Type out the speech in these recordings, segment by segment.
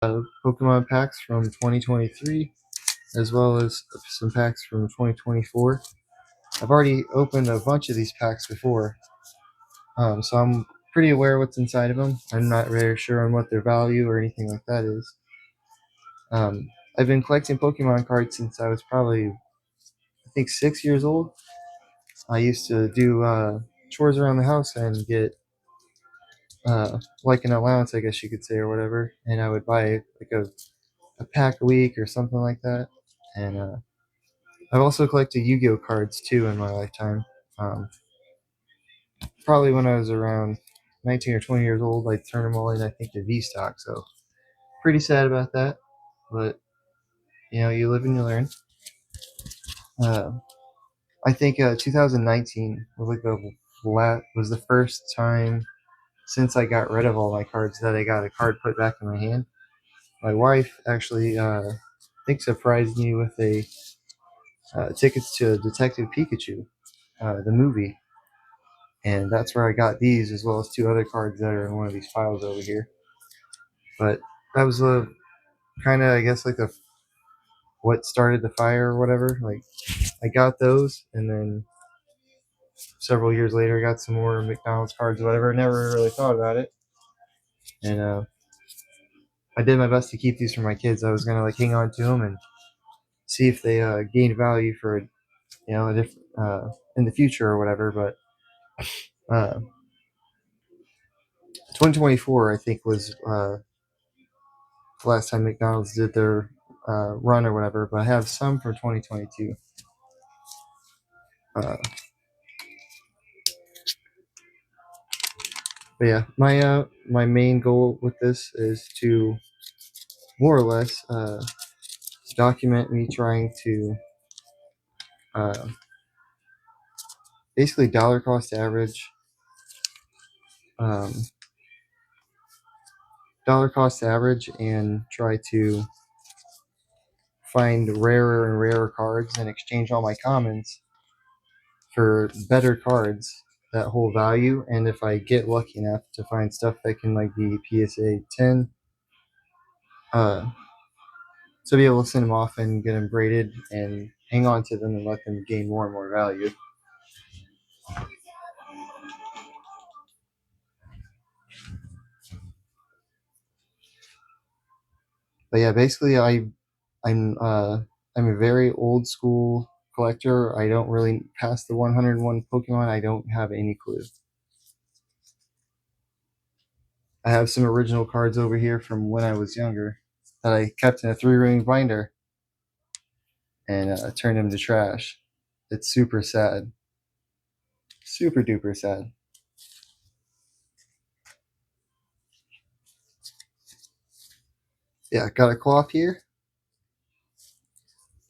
Pokemon packs from 2023, as well as some packs from 2024. I've already opened a bunch of these packs before, so I'm pretty aware what's inside of them. I'm not very sure on what their value or anything like that is. I've been collecting Pokemon cards since I was probably, I think, 6 years old. I used to do chores around the house and get like an allowance, I guess you could say, or whatever, and I would buy like a pack a week or something like that. And I've also collected Yu-Gi-Oh cards too in my lifetime. Um, Probably when I was around 19 or 20 years old, I turned them all in, I think, to V-Stock. So pretty sad about that, but you live and you learn. Uh, I think 2019 was like was the first time since I got rid of all my cards that I got a card put back in my hand. My wife actually, I think, surprised me with a tickets to Detective Pikachu, the movie, and that's where I got these, as well as two other cards that are in one of these files over here. But that was a kind of, I guess, like the what started the fire or whatever. Like, I got those, and then several years later, I got some more McDonald's cards or whatever. Never really thought about it, and I did my best to keep these for my kids. I was gonna like hang on to them and see if they gained value for a different in the future or whatever. But 2024, I think, was the last time McDonald's did their run or whatever. But I have some for 2022. Uh, but yeah, my main goal with this is to more or less document me trying to uh, basically dollar cost average, um, and try to find rarer and rarer cards and exchange all my commons for better cards that hold value. And if I get lucky enough to find stuff that can like be PSA 10, to be able to send them off and get them graded and hang on to them and let them gain more and more value. But yeah, basically, I'm a very old school collector. I don't really past the 101 Pokemon. I don't have any clue. I have some original cards over here from when I was younger that I kept in a 3-ring binder and turned them to trash. It's super sad, super duper sad. Yeah, got a cloth here,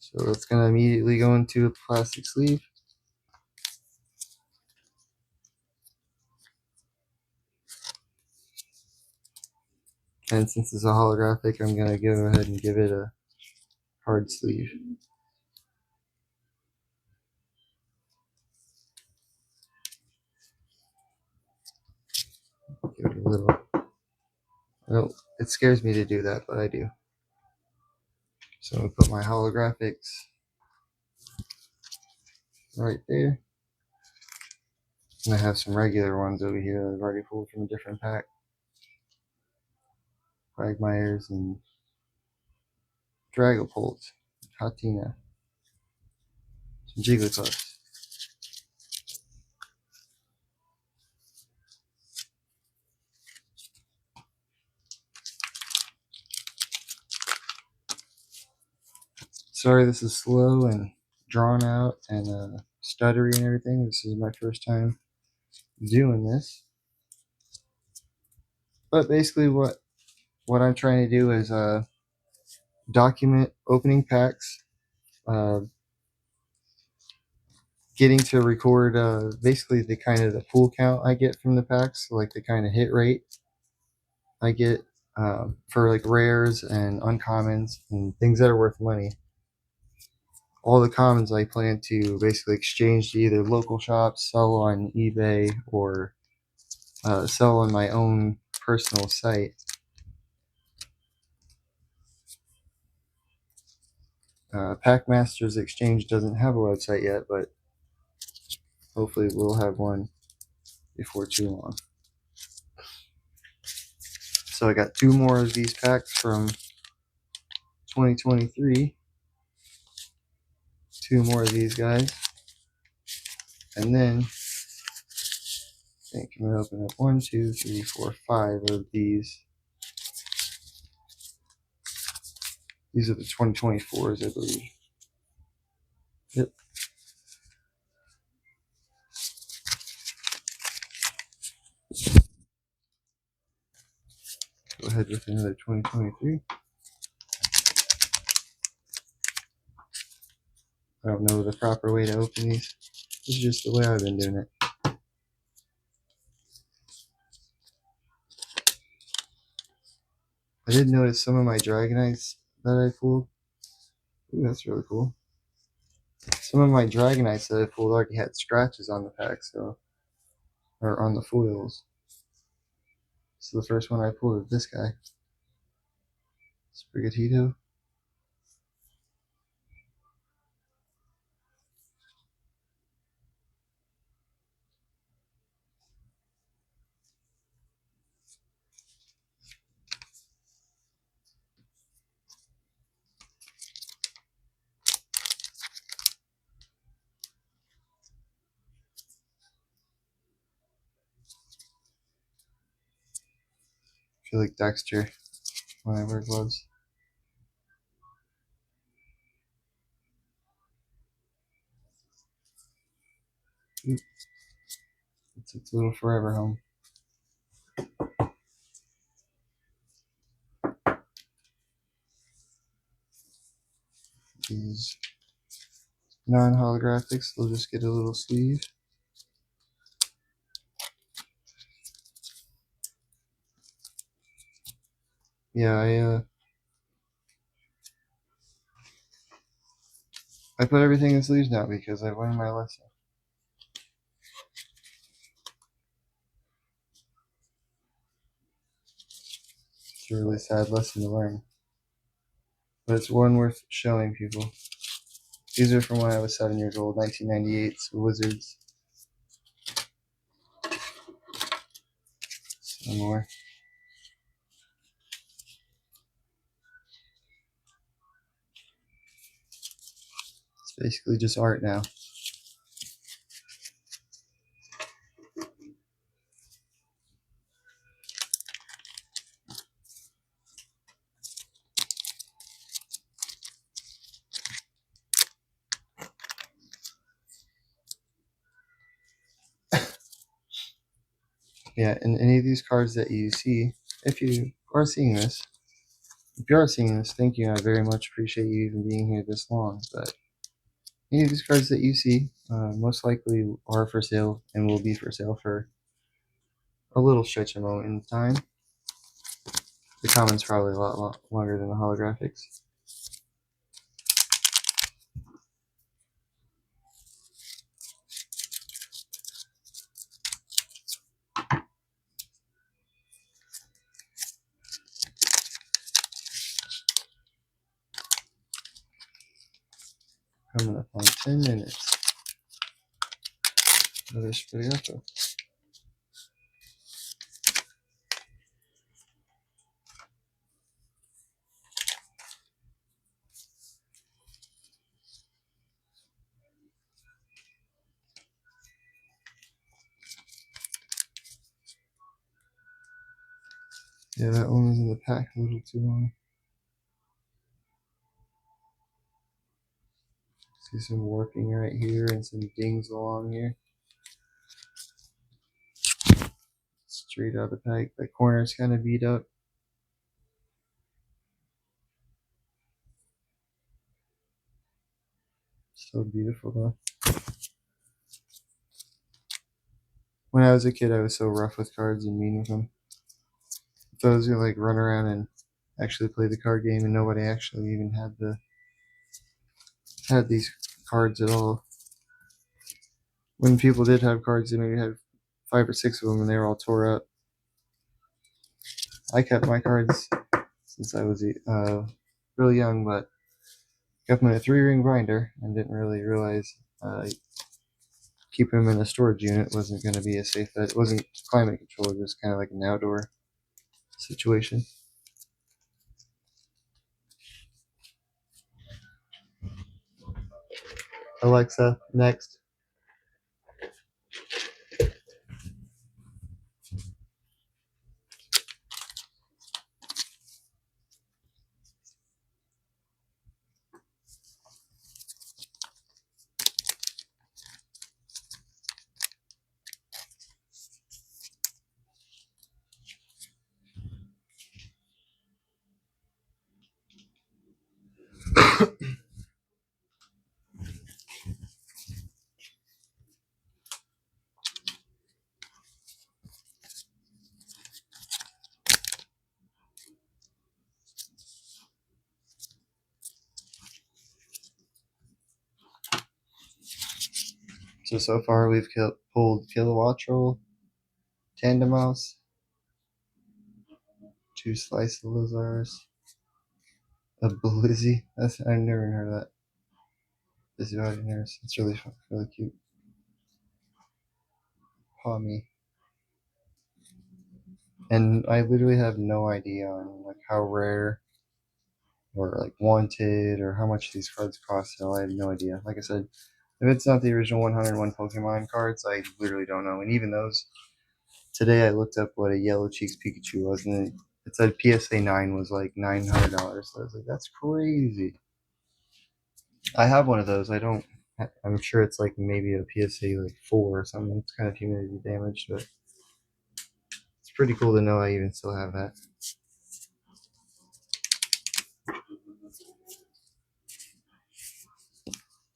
so it's gonna immediately go into a plastic sleeve. And since it's a holographic, I'm gonna go ahead and give it a hard sleeve. Give it a little. Well, it scares me to do that, but I do. So I'm gonna put my holographics right there. And I have some regular ones over here that I've already pulled from a different pack. Quagmires and Dragapult, Hatina, some Jigglypuffs. Sorry this is slow and drawn out and stuttery and everything. This is my first time doing this. But basically what I'm trying to do is document opening packs, uh, getting to record basically the kind of the pull count I get from the packs, like the kind of hit rate I get for like rares and uncommons and things that are worth money. All the commons I plan to basically exchange to either local shops, sell on eBay, or sell on my own personal site. Packmasters Exchange doesn't have a website yet, but hopefully we'll have one before too long. So I got 2 more of these packs from 2023. 2 more of these guys. And then I think I'm going to open up 1, 2, 3, 4, 5 of these. These are the 2024s, I believe. Yep. Go ahead with another 2023. I don't know the proper way to open these. This is just the way I've been doing it. I did notice some of my Dragonites that I pulled. Ooh, that's really cool. Some of my Dragonites that I pulled already had scratches on the pack, so, or on the foils. So the first one I pulled is this guy. Sprigatito. I feel like Dexter when I wear gloves. Ooh, it's its little forever home. These non-holographics, they'll just get a little sleeve. Yeah, I put everything in sleeves now because I've learned my lesson. It's a really sad lesson to learn, but it's one worth showing people. These are from when I was 7 years old, 1998's Wizards. Some more. It's basically just art now. Yeah, and any of these cards that you see, if you are seeing this, thank you. I very much appreciate you even being here this long. But any of these cards that you see, most likely are for sale and will be for sale for a little stretch of moment in time. The common's probably a lot longer than the holographics. Coming up on 10 minutes. Another Sprigatito. Yeah, that one was in the pack a little too long. See some warping right here and some dings along here. Straight out of the pack. The corner's kind of beat up. So beautiful though. When I was a kid, I was so rough with cards and mean with them. I thought I was gonna like run around and actually play the card game, and nobody actually even had these cards at all. When people did have cards, they maybe had 5 or 6 of them, and they were all tore up. I kept my cards since I was really young, but Got them in a 3-ring binder and didn't really realize keeping them in a storage unit wasn't going to be a safe bet. It wasn't climate controlled, it was kind of like an outdoor situation. Alexa, next. So far we've pulled Kilowattrel, Tandem Mouse, 2 Slice of Lizars, a Blizzy. I've never heard of that. Busy Body Nurse. It's really fun, really cute. Pommy. And I literally have no idea on like how rare or like wanted or how much these cards cost. So I have no idea. Like I said, if it's not the original 101 Pokemon cards, I literally don't know. And even those, today I looked up what a Yellow Cheeks Pikachu was, and it said PSA 9 was like $900. So I was like, that's crazy. I have one of those. I'm sure it's like maybe a PSA like 4 or something. It's kind of humidity damaged, but it's pretty cool to know I even still have that.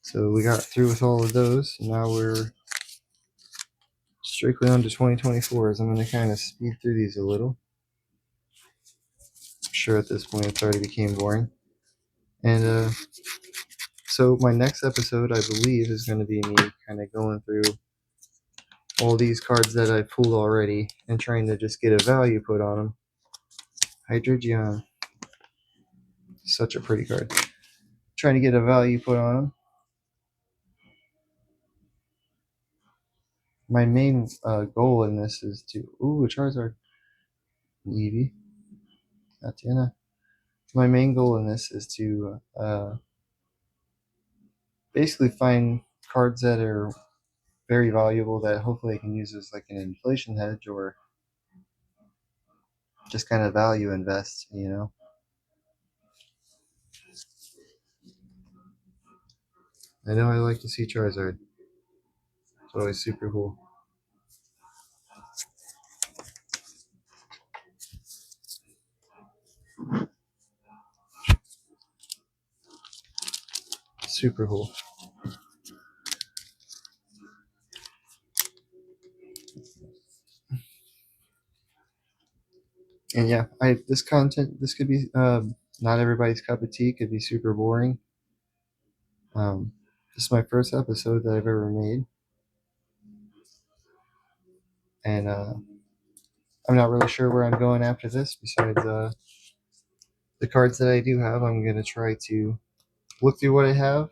So we got through with all of those. Now we're strictly on to 2024s. I'm going to kind of speed through these a little. I'm sure at this point it's already became boring. And so my next episode, I believe, is going to be me kind of going through all these cards that I pulled already and trying to just get a value put on them. Hydreigon. Such a pretty card. Trying to get a value put on them. My main goal in this is to... Ooh, a Charizard. Eevee. Tatiana. My main goal in this is to basically find cards that are very valuable that hopefully I can use as like an inflation hedge or just kind of value invest, you know. I know I like to see Charizard. It's always super cool. Super cool. And yeah, this content, this could be not everybody's cup of tea. Could be super boring. This is my first episode that I've ever made, and I'm not really sure where I'm going after this. Besides the cards that I do have, I'm gonna try to look through what I have